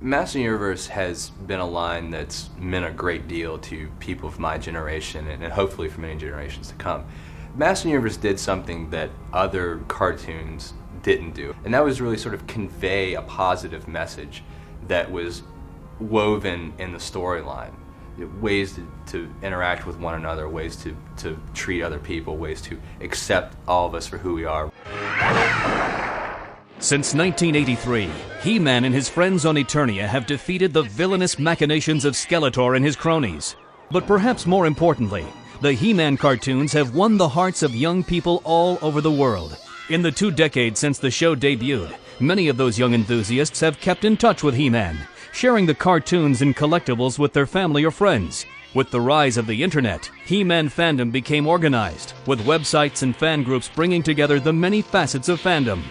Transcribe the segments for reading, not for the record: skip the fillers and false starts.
Master Universe has been a line that's meant a great deal to people of my generation and hopefully for many generations to come. Master Universe did something that other cartoons didn't do, and that was really sort of convey a positive message that was woven in the storyline. Ways to interact with one another, ways to treat other people, ways to accept all of us for who we are. Since 1983, He-Man and his friends on Eternia have defeated the villainous machinations of Skeletor and his cronies. But perhaps more importantly, the He-Man cartoons have won the hearts of young people all over the world. In the 2 decades since the show debuted, many of those young enthusiasts have kept in touch with He-Man, sharing the cartoons and collectibles with their family or friends. With the rise of the internet, He-Man fandom became organized, with websites and fan groups bringing together the many facets of fandom.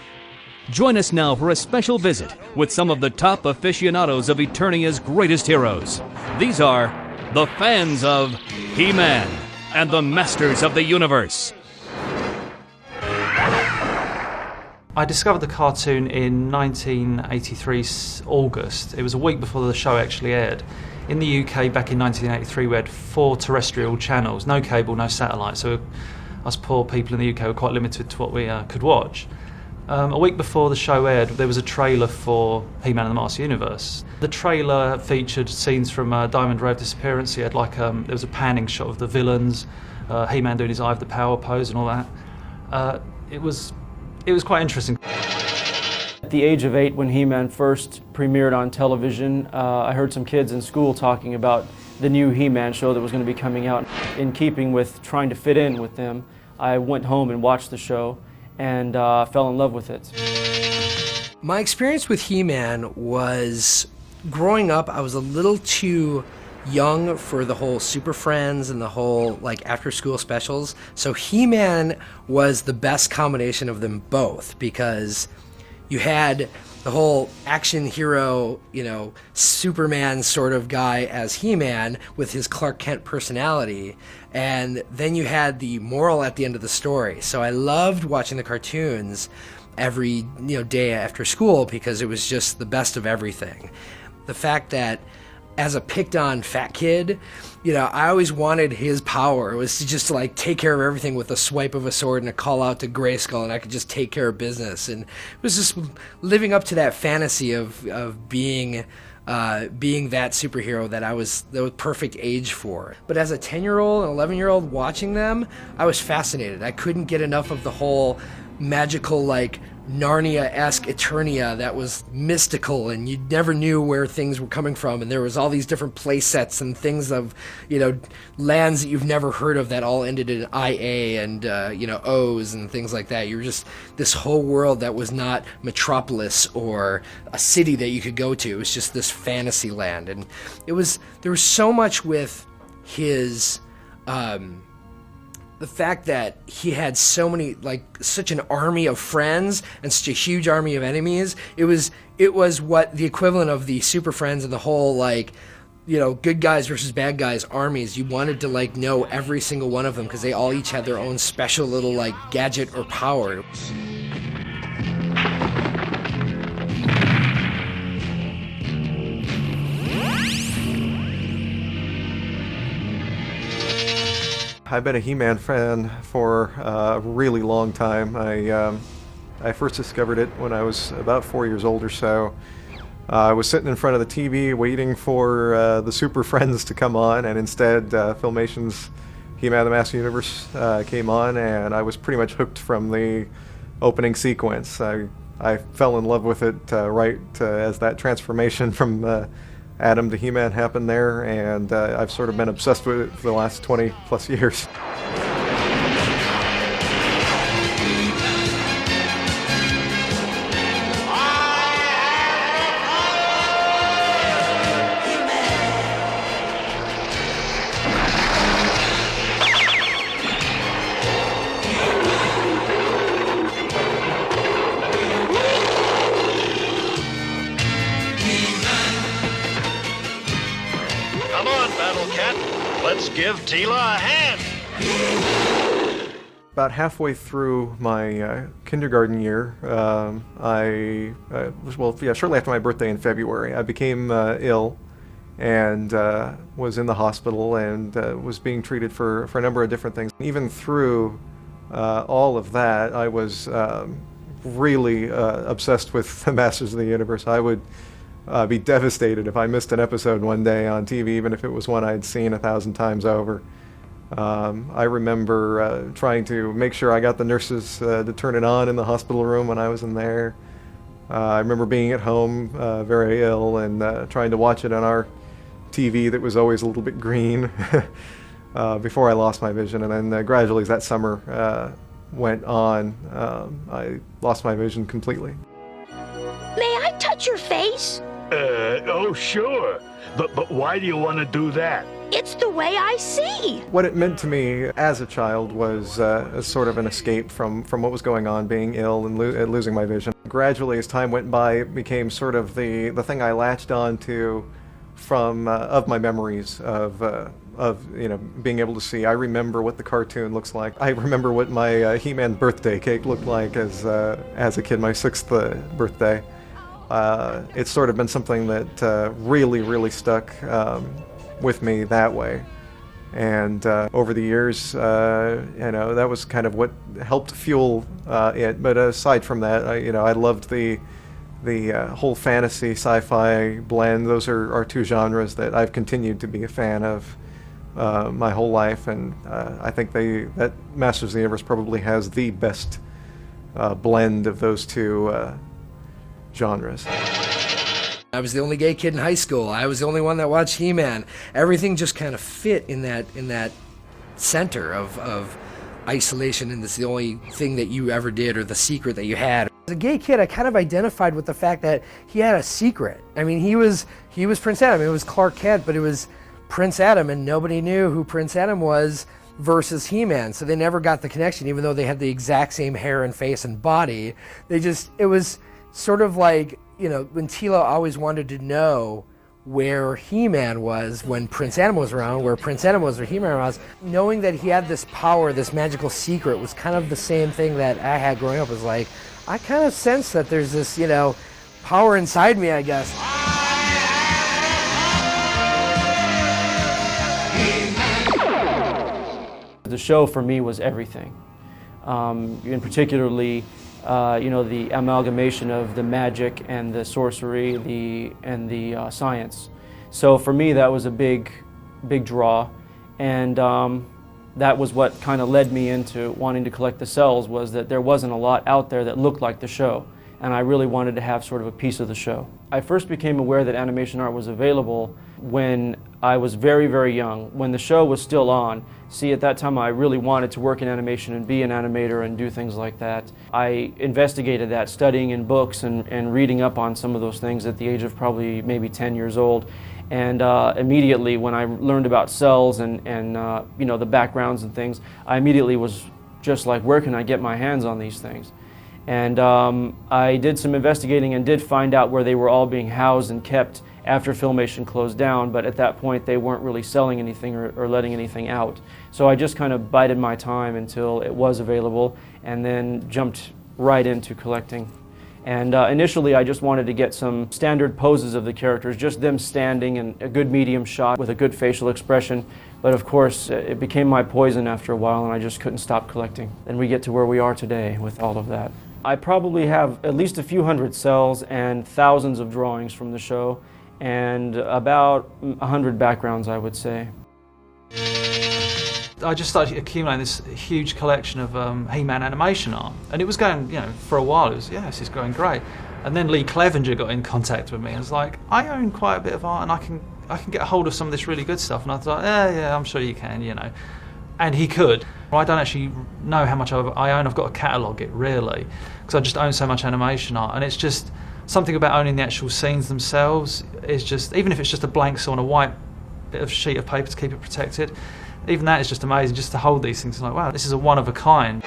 Join us now for a special visit with some of the top aficionados of Eternia's greatest heroes. These are the fans of He-Man and the Masters of the Universe. I discovered the cartoon in 1983 August. It was a week before the show actually aired. In the UK back in 1983 we had 4 terrestrial channels, no cable, no satellite, so us poor people in the UK were quite limited to what we could watch. A week before the show aired, there was a trailer for He-Man and the Master Universe. The trailer featured scenes from Diamond Ray of Disappearance. He had there was a panning shot of the villains, He-Man doing his Eye of the Power pose and all that. It was quite interesting. At the age of 8, when He-Man first premiered on television, I heard some kids in school talking about the new He-Man show that was going to be coming out. In keeping with trying to fit in with them, I went home and watched the show and fell in love with it. My experience with He-Man was, growing up, I was a little too young for the whole Super Friends and the whole after school specials. So He-Man was the best combination of them both, because you had the whole action hero, Superman sort of guy as He-Man with his Clark Kent personality, and then you had the moral at the end of the story. So I loved watching the cartoons every day after school, because it was just the best of everything. The fact that as a picked on fat kid, I always wanted his power. It was to just take care of everything with a swipe of a sword and a call out to Grayskull, and I could just take care of business. And it was just living up to that fantasy of being that superhero that was perfect age for. But as a 10-year-old and 11-year-old watching them, I was fascinated. I couldn't get enough of the whole magical Narnia-esque Eternia that was mystical, and you never knew where things were coming from, and there was all these different play sets and things of lands that you've never heard of that all ended in IA and O's and things like that. You were just this whole world that was not Metropolis or a city that you could go to. It was just this fantasy land, and there was so much with his the fact that he had so many, such an army of friends and such a huge army of enemies. It was what the equivalent of the Super Friends and the whole, good guys versus bad guys armies. You wanted to, know every single one of them, because they all each had their own special little, gadget or power. I've been a He-Man fan for a really long time. I first discovered it when I was about 4 years old or so. I was sitting in front of the TV waiting for the Super Friends to come on, and instead Filmation's He-Man the Master Universe came on, and I was pretty much hooked from the opening sequence. I fell in love with it as that transformation from Adam to He-Man happened there, and I've sort of been obsessed with it for the last 20 plus years. Come on, Battle Cat. Let's give Teela a hand. About halfway through my kindergarten year, shortly after my birthday in February, I became ill and was in the hospital and was being treated for a number of different things. Even through all of that, I was really obsessed with the Masters of the Universe. I would be devastated if I missed an episode one day on TV, even if it was one I'd seen 1,000 times over. I remember trying to make sure I got the nurses to turn it on in the hospital room when I was in there. I remember being at home very ill and trying to watch it on our TV that was always a little bit green before I lost my vision. And then gradually as that summer went on, I lost my vision completely. May I touch your face? Oh, sure. But why do you want to do that? It's the way I see. What it meant to me as a child was a sort of an escape from what was going on, being ill and losing my vision. Gradually, as time went by, it became sort of the thing I latched on to from of my memories of being able to see. I remember what the cartoon looks like. I remember what my He-Man birthday cake looked like as a kid, my 6th birthday. It's sort of been something that really stuck with me that way. And over the years, that was kind of what helped fuel it. But aside from that, I loved the whole fantasy sci-fi blend. Those are two genres that I've continued to be a fan of my whole life, and I think that Masters of the Universe probably has the best blend of those two genres. I was the only gay kid in high school. I was the only one that watched He-Man. Everything just kind of fit in that center of isolation, and it's the only thing that you ever did or the secret that you had. As a gay kid, I kind of identified with the fact that he had a secret. I mean, he was Prince Adam. It was Clark Kent, but it was Prince Adam, and nobody knew who Prince Adam was versus He-Man. So they never got the connection, even though they had the exact same hair and face and body. It was sort of like, when Tila always wanted to know where He-Man was when Prince Adam was around, where Prince Adam was, where He-Man was, knowing that he had this power, this magical secret, was kind of the same thing that I had growing up. It was like, I kind of sense that there's this, power inside me, I guess. The show for me was everything, and particularly the amalgamation of the magic and the sorcery, and the science. So for me, that was a big draw, and that was what kind of led me into wanting to collect the cells, was that there wasn't a lot out there that looked like the show, and I really wanted to have sort of a piece of the show. I first became aware that animation art was available when I was very young, when the show was still on. See, at that time I really wanted to work in animation and be an animator and do things like that. I investigated that, studying in books and reading up on some of those things at the age of probably maybe 10 years old. And immediately when I learned about cells and the backgrounds and things, I immediately was just like, where can I get my hands on these things? And I did some investigating and did find out where they were all being housed and kept after Filmation closed down, but at that point they weren't really selling anything or letting anything out. So I just kind of bided my time until it was available, and then jumped right into collecting. And initially I just wanted to get some standard poses of the characters, just them standing and a good medium shot with a good facial expression. But of course it became my poison after a while, and I just couldn't stop collecting. And we get to where we are today with all of that. I probably have at least a few hundred cells and thousands of drawings from the show, and about 100 backgrounds, I would say. I just started accumulating this huge collection of He-Man animation art, and it was going, for a while. It was, this is going great. And then Lee Clevenger got in contact with me and was like, I own quite a bit of art, and I can get a hold of some of this really good stuff. And I thought, yeah, I'm sure you can, And he could. I don't actually know how much I own. I've got to catalogue it, really, because I just own so much animation art, and it's just something about owning the actual scenes themselves is just, even if it's just a blank on a white bit of sheet of paper to keep it protected, even that is just amazing, just to hold these things. It's like, wow, this is a one of a kind.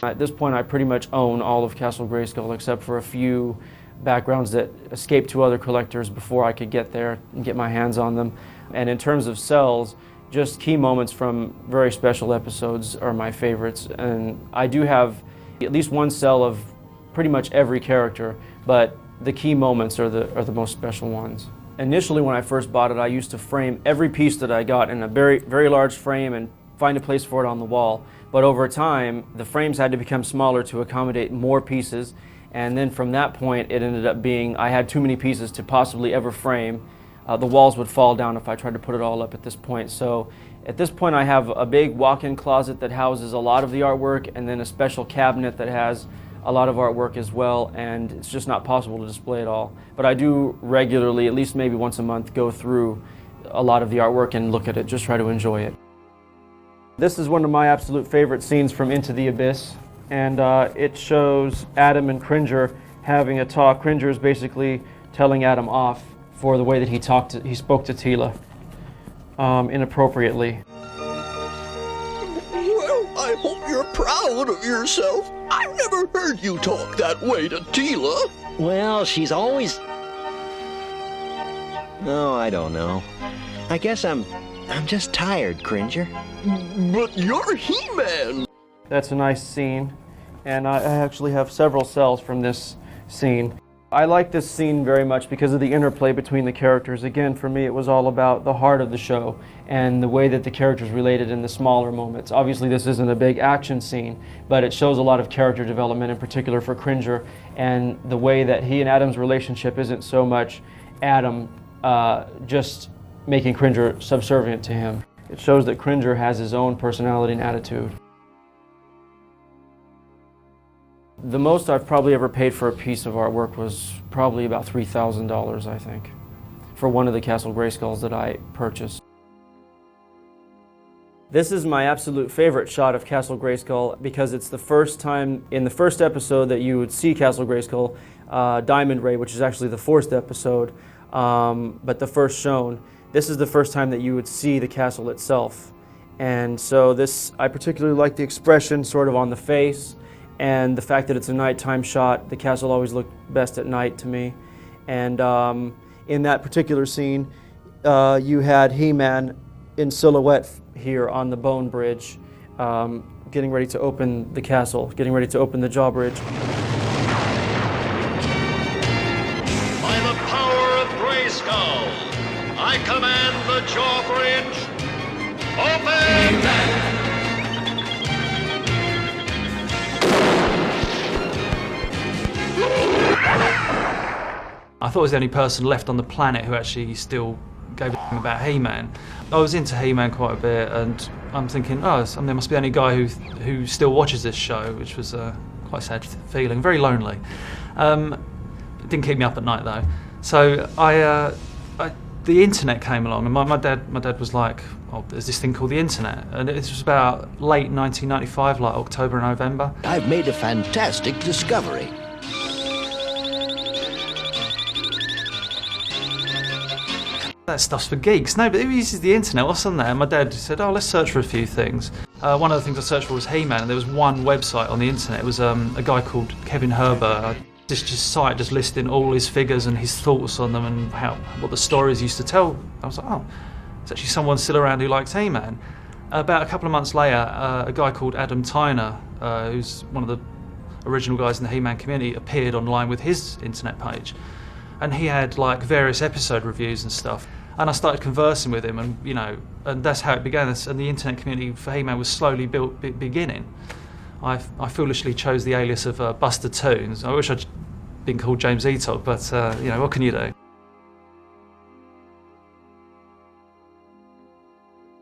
At this point I pretty much own all of Castle Grayskull, except for a few backgrounds that escaped to other collectors before I could get there and get my hands on them. And in terms of cells, just key moments from very special episodes are my favorites. And I do have at least one cell of pretty much every character, but the key moments are the most special ones. Initially, when I first bought it, I used to frame every piece that I got in a very, very large frame and find a place for it on the wall. But over time, the frames had to become smaller to accommodate more pieces. And then from that point, it ended up being I had too many pieces to possibly ever frame. The walls would fall down if I tried to put it all up at this point. So at this point, I have a big walk-in closet that houses a lot of the artwork, and then a special cabinet that has a lot of artwork as well, and it's just not possible to display it all. But I do regularly, at least maybe once a month, go through a lot of the artwork and look at it, just try to enjoy it. This is one of my absolute favorite scenes from Into the Abyss, and it shows Adam and Cringer having a talk. Cringer is basically telling Adam off for the way that he spoke to Teela inappropriately. Well, I hope you're proud of yourself. I've never heard you talk that way to Teela. Well, she's always... Oh, I don't know. I guess I'm just tired, Cringer. But you're He-Man. That's a nice scene, and I actually have several cells from this scene. I like this scene very much because of the interplay between the characters. Again, for me, it was all about the heart of the show and the way that the characters related in the smaller moments. Obviously, this isn't a big action scene, but it shows a lot of character development, in particular for Cringer, and the way that he and Adam's relationship isn't so much Adam just making Cringer subservient to him. It shows that Cringer has his own personality and attitude. The most I've probably ever paid for a piece of artwork was probably about $3,000, I think, for one of the Castle Grayskulls that I purchased. This is my absolute favorite shot of Castle Grayskull because it's the first time in the first episode that you would see Castle Grayskull, Diamond Ray, which is actually the fourth episode, but the first shown. This is the first time that you would see the castle itself. And so this, I particularly like the expression sort of on the face, and the fact that it's a nighttime shot. The castle always looked best at night to me. And in that particular scene, you had He-Man in silhouette here on the bone bridge, getting ready to open the castle, getting ready to open the drawbridge. By the power of Grayskull, I command the drawbridge open! I thought I was the only person left on the planet who actually still gave a damn about He-Man. I was into He-Man quite a bit, and I'm thinking, oh, there must be the only guy who still watches this show, which was quite a sad feeling, very lonely. It didn't keep me up at night though. So the internet came along, and my dad was like, oh, there's this thing called the internet, and it was about late 1995, like October and November. I've made a fantastic discovery. That stuff's for geeks. No, but who uses the internet? What's on there? And my dad said, oh, let's search for a few things. One of the things I searched for was He-Man, and there was one website on the internet. It was a guy called Kevin Herbert. This site just listing all his figures and his thoughts on them and what the stories used to tell. I was like, oh, there's actually someone still around who likes He-Man. About a couple of months later, a guy called Adam Tyner, who's one of the original guys in the He-Man community, appeared online with his internet page. And he had like various episode reviews and stuff. And I started conversing with him, and and that's how it began. And the internet community for He-Man was slowly beginning. I foolishly chose the alias of Buster Toons. I wish I'd been called James Eatock, but what can you do?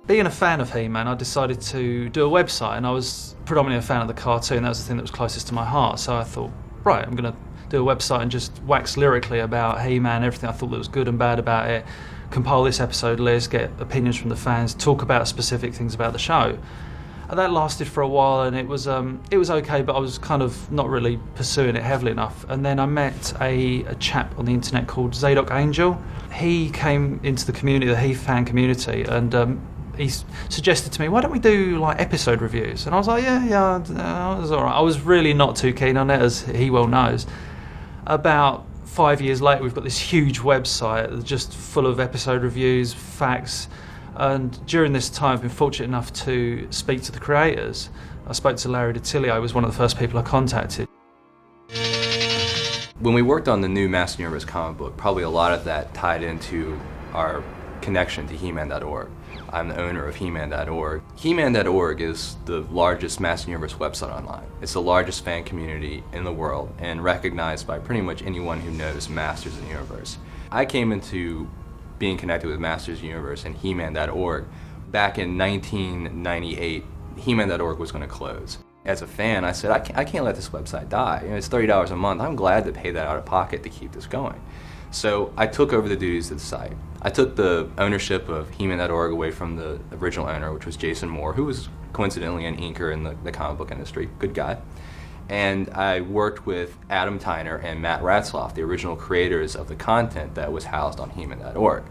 Being a fan of He-Man, I decided to do a website, and I was predominantly a fan of the cartoon. That was the thing that was closest to my heart. So I thought, right, I'm going to do a website and just wax lyrically about He-Man, everything I thought that was good and bad about it, compile this episode list, get opinions from the fans, talk about specific things about the show. And that lasted for a while, and it was okay, but I was kind of not really pursuing it heavily enough. And then I met a chap on the internet called Zadok Angel. He came into the community, the He-Fan community, and he suggested to me, why don't we do like episode reviews? And I was like, yeah, it was all right. I was really not too keen on it, as he well knows. About 5 years later, we've got this huge website just full of episode reviews, facts, And during this time, I've been fortunate enough to speak to the creators. I spoke to Larry DiTillio, was one of the first people I contacted. When we worked on the new Master Universe comic book, probably a lot of that tied into our connection to He-Man.org. I'm the owner of He-Man.org. He-Man.org is the largest Master Universe website online. It's the largest fan community in the world and recognized by pretty much anyone who knows Masters of the Universe. I came into being connected with Masters of the Universe and He-Man.org back in 1998. He-Man.org was going to close. As a fan, I said, I can't let this website die. You know, it's $30 a month. I'm glad to pay that out of pocket to keep this going. So I took over the duties of the site. I took the ownership of He-Man.org away from the original owner, which was Jason Moore, who was coincidentally an inker in the comic book industry, good guy. And I worked with Adam Tyner and Matt Ratzlaff, the original creators of the content that was housed on He-Man.org.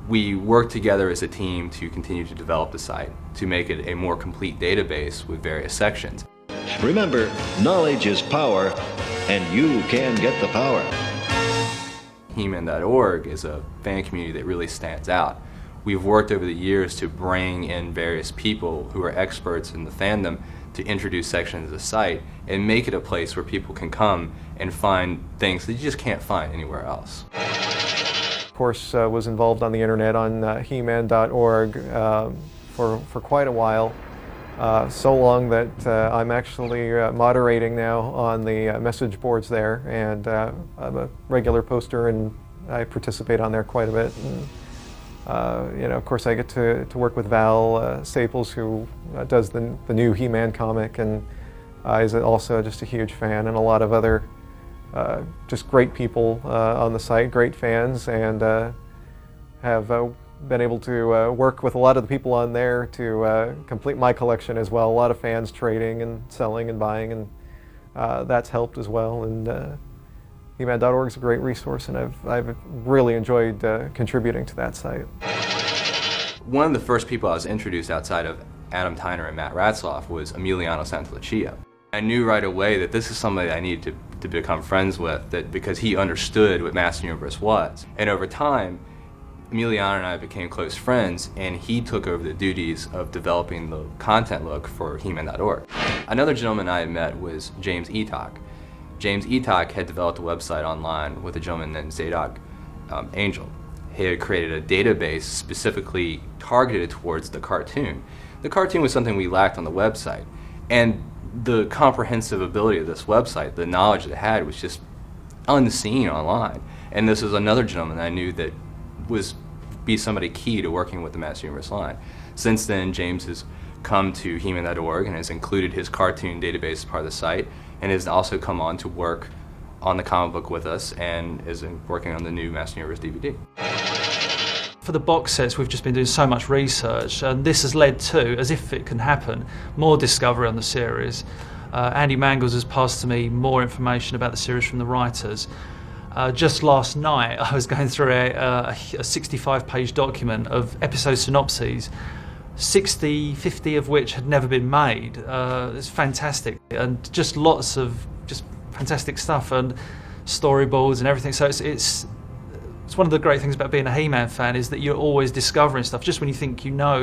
We worked together as a team to continue to develop the site, to make it a more complete database with various sections. Remember, knowledge is power, and you can get the power. He-Man.org is a fan community that really stands out. We've worked over the years to bring in various people who are experts in the fandom to introduce sections of the site and make it a place where people can come and find things that you just can't find anywhere else. Of course, was involved on the internet on He-Man.org for quite a while. So long that I'm actually moderating now on the message boards there, and I'm a regular poster and I participate on there quite a bit. And, you know, of course I get to work with Val Staples, who does the new He-Man comic, and is also just a huge fan, and a lot of other just great people on the site, great fans, and have been able to work with a lot of the people on there to complete my collection as well. A lot of fans trading and selling and buying, and that's helped as well. And He-Man.org is a great resource, and I've really enjoyed contributing to that site. One of the first people I was introduced outside of Adam Tyner and Matt Ratzlaff was Emiliano Santolucia. I knew right away that this is somebody I needed to become friends with, because he understood what Master Universe was. And over time, Emiliano and I became close friends, and he took over the duties of developing the content look for He-Man.org. Another gentleman I had met was James Eatock. James Eatock had developed a website online with a gentleman named Zadok Angel. He had created a database specifically targeted towards the cartoon. The cartoon was something we lacked on the website, and the comprehensive ability of this website, the knowledge it had, was just unseen online. And this was another gentleman I knew that be somebody key to working with the Master Universe line. Since then, James has come to He-Man.org and has included his cartoon database as part of the site, and has also come on to work on the comic book with us, and is working on the new Master Universe DVD. For the box sets, we've just been doing so much research, and this has led to, as if it can happen, more discovery on the series. Andy Mangles has passed to me more information about the series from the writers. Just last night, I was going through a 65-page document of episode synopses, 50 of which had never been made. It's fantastic, and just lots of just fantastic stuff, and storyboards and everything. So it's one of the great things about being a He-Man fan, is that you're always discovering stuff. Just when you think you know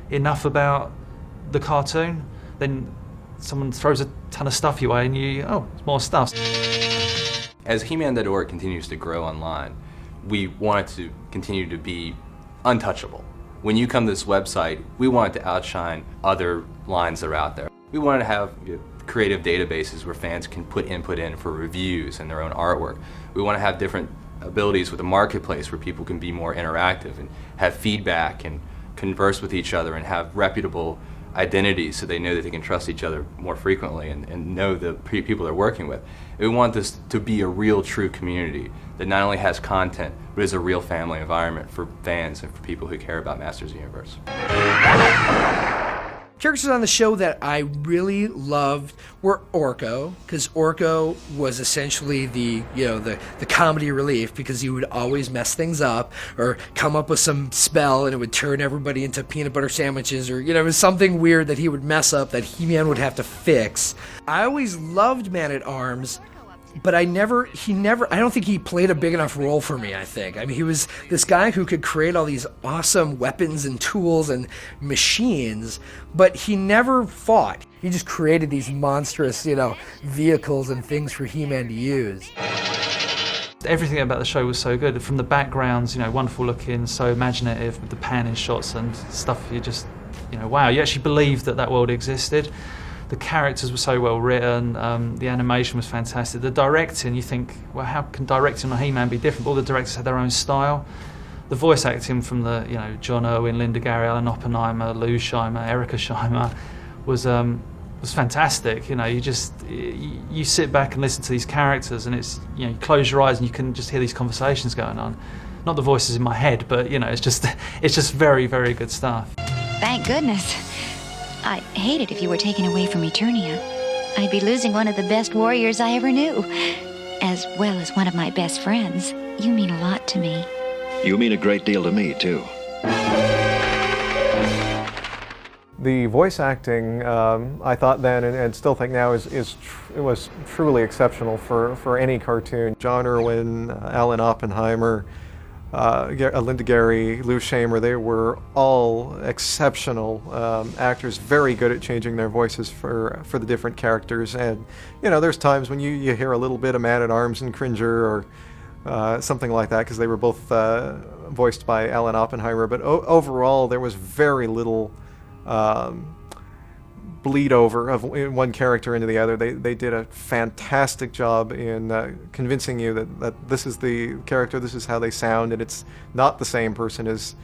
enough about the cartoon, then someone throws a ton of stuff your way, and it's more stuff. As He-Man.org continues to grow online, we want it to continue to be untouchable. When you come to this website, we want it to outshine other lines that are out there. We want to have creative databases where fans can put input in for reviews and their own artwork. We want to have different abilities with the marketplace where people can be more interactive and have feedback and converse with each other and have reputable identities, so they know that they can trust each other more frequently and know the people they're working with. We want this to be a real, true community that not only has content, but is a real family environment for fans and for people who care about Masters of the Universe. Characters on the show that I really loved were Orko, because Orko was essentially the comedy relief, because he would always mess things up or come up with some spell and it would turn everybody into peanut butter sandwiches, or it was something weird that he would mess up that He-Man would have to fix. I always loved Man-at-Arms but I don't think he played a big enough role for me, I think. I mean, he was this guy who could create all these awesome weapons and tools and machines, but he never fought. He just created these monstrous, vehicles and things for He-Man to use. Everything about the show was so good. From the backgrounds, wonderful looking, so imaginative with the panning shots and stuff. You just, wow, you actually believed that world existed. The characters were so well written, the animation was fantastic. The directing, you think, well, how can directing on He-Man be different? All the directors had their own style. The voice acting from the, John Irwin, Linda Gary, Alan Oppenheimer, Lou Scheimer, Erica Scheimer was fantastic. You sit back and listen to these characters, and it's, you close your eyes and you can just hear these conversations going on. Not the voices in my head, but it's just very, very good stuff. Thank goodness. I'd hate it if you were taken away from Eternia. I'd be losing one of the best warriors I ever knew, as well as one of my best friends. You mean a lot to me. You mean a great deal to me, too. The voice acting, I thought then and still think now, it was truly exceptional for any cartoon. John Irwin, Alan Oppenheimer, Linda Gary, Lou Scheimer, they were all exceptional actors, very good at changing their voices for the different characters. And there's times when you hear a little bit of Man-at-Arms and Cringer or something like that, because they were both voiced by Alan Oppenheimer. But overall, there was very little bleed over of one character into the other. They did a fantastic job in convincing you that this is the character, this is how they sound, and it's not the same person as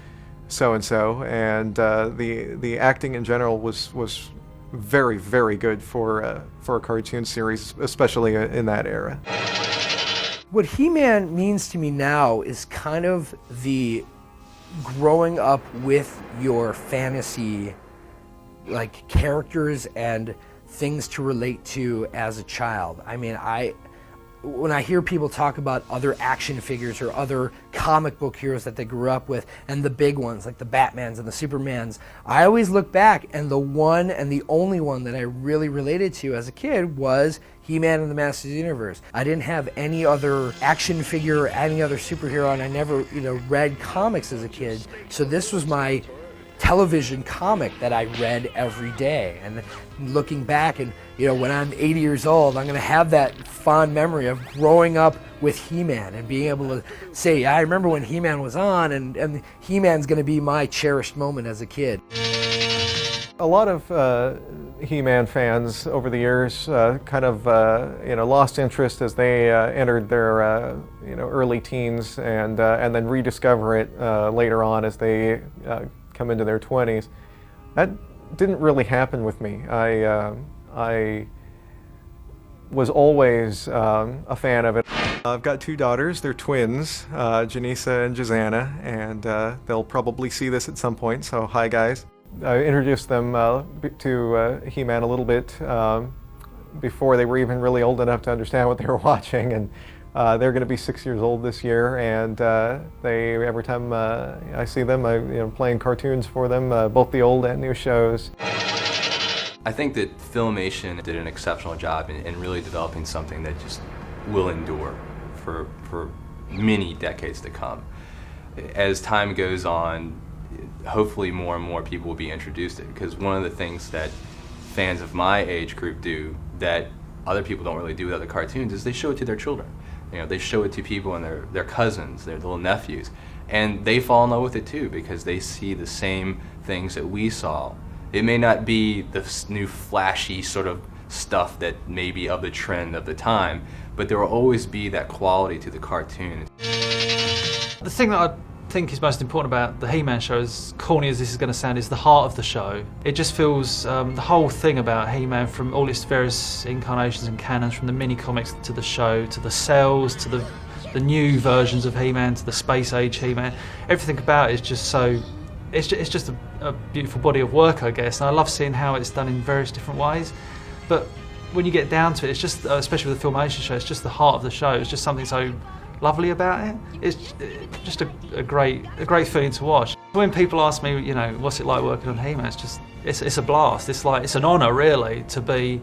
so-and-so. And the acting in general was very, very good for a cartoon series, especially in that era. What He-Man means to me now is kind of the growing up with your fantasy characters and things to relate to as a child. I mean, when I hear people talk about other action figures or other comic book heroes that they grew up with, and the big ones like the Batmans and the Supermans, I always look back, and the one and the only one that I really related to as a kid was He-Man and the Masters of the Universe. I didn't have any other action figure or any other superhero, and I never, read comics as a kid. So this was my television comic that I read every day. And looking back, and when I'm 80 years old, I'm going to have that fond memory of growing up with He-Man and being able to say, I remember when He-Man was on, and He-Man's going to be my cherished moment as a kid. A lot of He-Man fans over the years kind of lost interest as they entered their early teens, and then rediscover it later on as they come into their 20s. That didn't really happen with me. I was always a fan of it. I've got two daughters. They're twins, Janissa and Jazana, and they'll probably see this at some point, so hi guys. I introduced them to He-Man a little bit before they were even really old enough to understand what they were watching, and they're going to be 6 years old this year, and every time I see them, I'm playing cartoons for them, both the old and new shows. I think that Filmation did an exceptional job in really developing something that just will endure for many decades to come. As time goes on, hopefully more and more people will be introduced to it, because one of the things that fans of my age group do that other people don't really do with other cartoons is they show it to their children. They show it to people and their cousins, their little nephews, and they fall in love with it too, because they see the same things that we saw. It may not be the new flashy sort of stuff that may be of the trend of the time, but there will always be that quality to the cartoon. The thing that I think is most important about the He-Man show, as corny as this is going to sound, is the heart of the show. It just feels, the whole thing about He-Man, from all its various incarnations and canons, from the mini-comics to the show, to the cells, to the new versions of He-Man, to the Space Age He-Man, everything about it is just so, it's just a beautiful body of work, I guess, and I love seeing how it's done in various different ways. But when you get down to it, it's just, especially with the Filmation show, it's just the heart of the show. It's just something so lovely about it. It's just a great feeling to watch. When people ask me, what's it like working on He-Man, it's a blast. It's an honour really to be,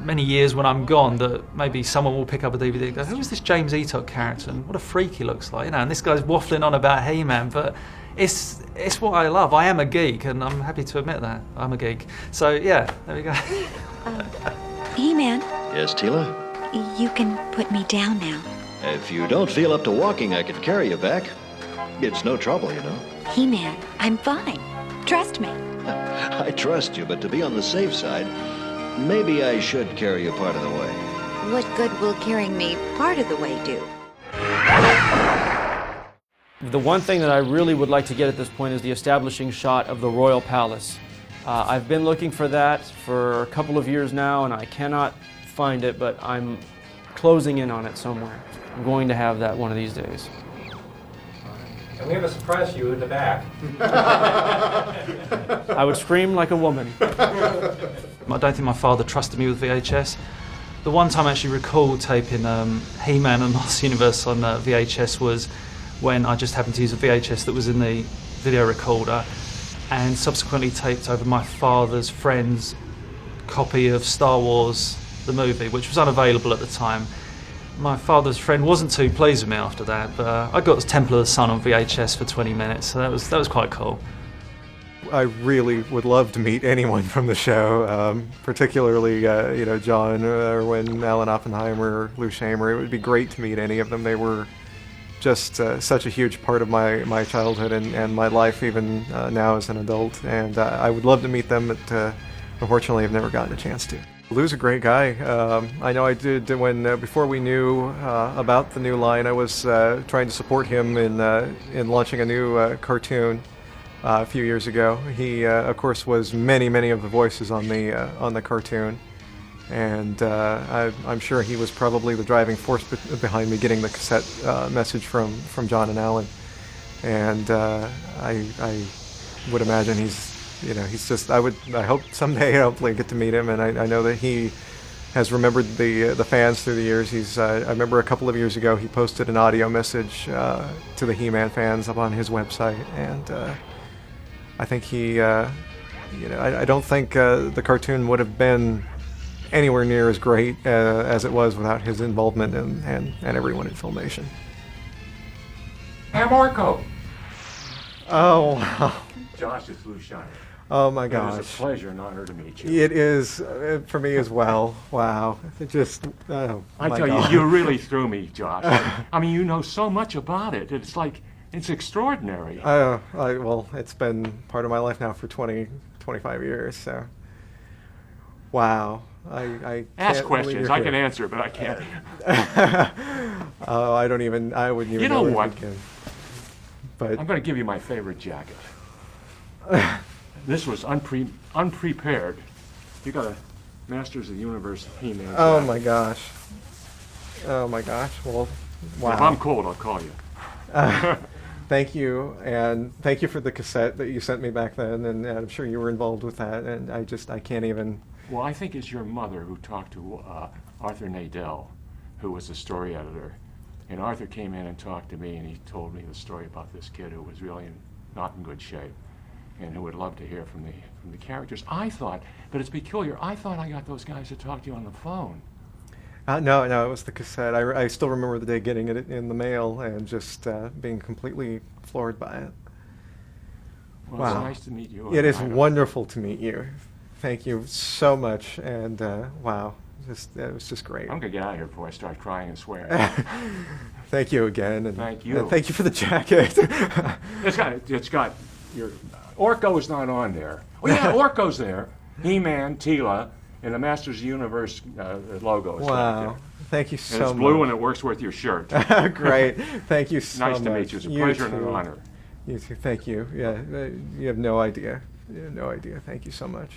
many years when I'm gone that maybe someone will pick up a DVD and go, who is this James Eatock character and what a freak he looks like, and this guy's waffling on about He-Man, but it's what I love. I am a geek, and I'm happy to admit that. I'm a geek. So yeah, there we go. He-Man, Yes, Tila? you can put me down now. If you don't feel up to walking, I can carry you back. It's no trouble, you know. He-Man, I'm fine. Trust me. I trust you, but to be on the safe side, maybe I should carry you part of the way. What good will carrying me part of the way do? The one thing that I really would like to get at this point is the establishing shot of the Royal Palace. I've been looking for that for a couple of years now, and I cannot find it, but I'm closing in on it somewhere. I'm going to have that one of these days. And we have a surprise for you in the back. I would scream like a woman. I don't think my father trusted me with VHS. The one time I actually recall taping He-Man and Master Universe on VHS was when I just happened to use a VHS that was in the video recorder, and subsequently taped over my father's friend's copy of Star Wars, the movie, which was unavailable at the time. My father's friend wasn't too pleased with me after that, but I got Temple of the Sun on VHS for 20 minutes, so that was quite cool. I really would love to meet anyone from the show, particularly John Irwin, Alan Oppenheimer, Lou Shamer. It would be great to meet any of them. They were just such a huge part of my childhood and my life even now as an adult, and I would love to meet them, but unfortunately I've never gotten a chance to. Lou's a great guy. I know I did when before we knew about the new line, I was trying to support him in launching a new cartoon a few years ago. He, of course, was many of the voices on the cartoon, and I'm sure he was probably the driving force behind me getting the cassette message from John and Alan. And I would imagine he's just, I hope someday hopefully get to meet him, and I know that he has remembered the fans through the years. I remember a couple of years ago he posted an audio message to the He-Man fans up on his website, and I think he, I don't think the cartoon would have been anywhere near as great as it was without his involvement and everyone in Filmation. I'm Orko. Oh, wow. Josh is Lou Shiner. Oh my gosh. It is a pleasure and honor to meet you. It is for me as well. Wow. It just, oh I my tell God. you really threw me, Josh. I mean, you know so much about it. It's like, it's extraordinary. Well, it's been part of my life now for 25 years, so. Wow. I Ask can't believe questions. you're I here. can answer, but I can't. Oh, I wouldn't even You know if what? I can. But I'm going to give you my favorite jacket. This was unprepared. You got a Masters of the Universe He-Man. Oh my gosh. Oh my gosh. Well, wow. If I'm cold, I'll call you. Thank you, and thank you for the cassette that you sent me back then, and I'm sure you were involved with that, and I can't even. Well, I think it's your mother who talked to Arthur Nadell, who was the story editor. And Arthur came in and talked to me, and he told me the story about this kid who was really not in good shape, and who would love to hear from the characters. I thought, but it's peculiar, I thought I got those guys to talk to you on the phone. No, it was the cassette. I still remember the day getting it in the mail and just being completely floored by it. Well, wow. It's nice to meet you. It is wonderful to meet you. Thank you so much, and wow, it was just great. I'm going to get out of here before I start crying and swearing. Thank you again. And thank you. And thank you for the jacket. It's got your Orko is not on there. Oh yeah, Orko's there. He-Man, Tila, and the Masters of the Universe logo. Wow. Thank you so much. And it's blue and it works with your shirt. Great. Thank you so much. Nice to meet you. It's a pleasure and an honor. You too. Thank you. Yeah, you have no idea. You have no idea. Thank you so much.